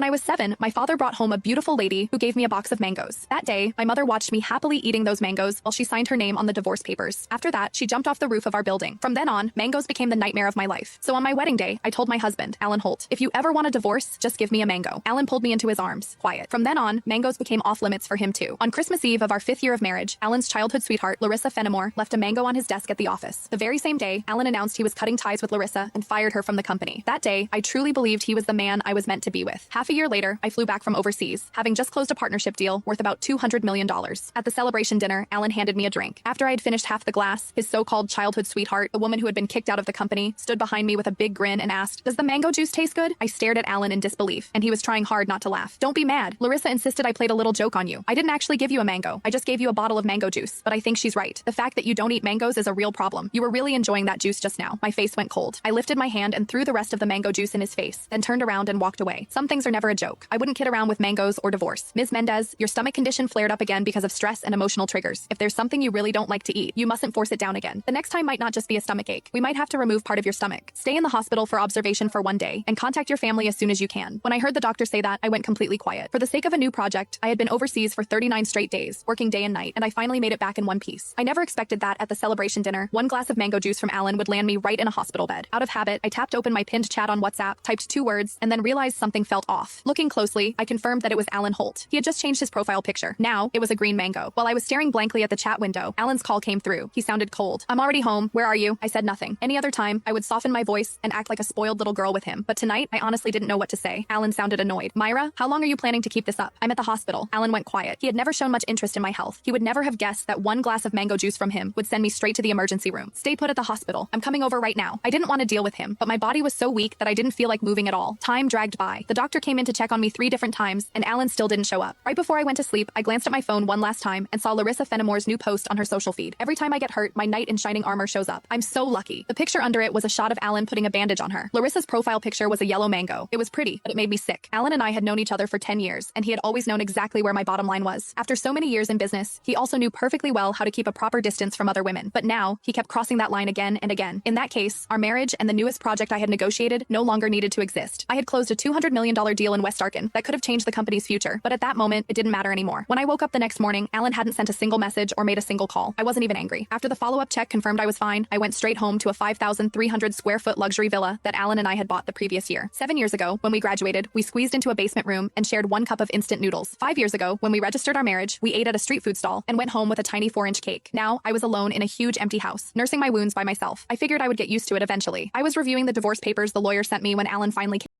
I was 7, my father brought home a beautiful lady who gave me a box of mangoes. That day, my mother watched me happily eating those mangoes while she signed her name on the divorce papers. After that, she jumped off the roof of our building. From then on, mangoes became the nightmare of my life. So on my wedding day, I told my husband, Alan Holt, if you ever want a divorce, just give me a mango. Alan pulled me into his arms, quiet. From then on, mangoes became off limits for him too. On Christmas Eve of our 5th year of marriage, Alan's childhood sweetheart, Larissa Fenimore, left a mango on his desk at the office. The very same day, Alan announced he was cutting ties with Larissa and fired her from the company. That day, I truly believed he was the man I was meant to be with. Half a year later, I flew back from overseas, having just closed a partnership deal worth about $200 million. At the celebration dinner, Alan handed me a drink. After I had finished half the glass, his so-called childhood sweetheart, the woman who had been kicked out of the company, stood behind me with a big grin and asked, "Does the mango juice taste good?" I stared at Alan in disbelief, and he was trying hard not to laugh. "Don't be mad. Larissa insisted I played a little joke on you. I didn't actually give you a mango. I just gave you a bottle of mango juice. But I think she's right. The fact that you don't eat mangoes is a real problem. You were really enjoying that juice just now." My face went cold. I lifted my hand and threw the rest of the mango juice in his face, then turned around and walked away. Some things are never a joke. I wouldn't kid around with mangoes or divorce. Ms. Mendez, your stomach condition flared up again because of stress and emotional triggers. If there's something you really don't like to eat, you mustn't force it down again. The next time might not just be a stomach ache. We might have to remove part of your stomach. Stay in the hospital for observation for 1 day and contact your family as soon as you can. When I heard the doctor say that, I went completely quiet. For the sake of a new project, I had been overseas for 39 straight days, working day and night, and I finally made it back in one piece. I never expected that at the celebration dinner, 1 glass of mango juice from Alan would land me right in a hospital bed. Out of habit, I tapped open my pinned chat on WhatsApp, typed 2 words, and then realized something felt off. Looking closely, I confirmed that it was Alan Holt. He had just changed his profile picture. Now, it was a green mango. While I was staring blankly at the chat window, Alan's call came through. He sounded cold. "I'm already home. Where are you?" I said nothing. Any other time, I would soften my voice and act like a spoiled little girl with him. But tonight, I honestly didn't know what to say. Alan sounded annoyed. "Myra, how long are you planning to keep this up?" "I'm at the hospital." Alan went quiet. He had never shown much interest in my health. He would never have guessed that 1 glass of mango juice from him would send me straight to the emergency room. "Stay put at the hospital. I'm coming over right now." I didn't want to deal with him, but my body was so weak that I didn't feel like moving at all. Time dragged by. The doctor came in to check on me 3 different times, and Alan still didn't show up. Right before I went to sleep, I glanced at my phone one last time and saw Larissa Fenimore's new post on her social feed. Every time I get hurt, my knight in shining armor shows up. I'm so lucky. The picture under it was a shot of Alan putting a bandage on her. Larissa's profile picture was a yellow mango. It was pretty, but it made me sick. Alan and I had known each other for 10 years, and he had always known exactly where my bottom line was. After so many years in business, he also knew perfectly well how to keep a proper distance from other women. But now, he kept crossing that line again and again. In that case, our marriage and the newest project I had negotiated no longer needed to exist. I had closed a $200 million deal in West Arkin that could have changed the company's future, but at that moment, it didn't matter anymore. When I woke up the next morning, Alan hadn't sent a single message or made a single call. I wasn't even angry. After the follow-up check confirmed I was fine, I went straight home to a 5,300 square foot luxury villa that Alan and I had bought the previous year. 7 years ago, when we graduated, we squeezed into a basement room and shared 1 cup of instant noodles. 5 years ago, when we registered our marriage, we ate at a street food stall and went home with a tiny 4-inch cake. Now, I was alone in a huge empty house, nursing my wounds by myself. I figured I would get used to it eventually. I was reviewing the divorce papers the lawyer sent me when Alan finally came.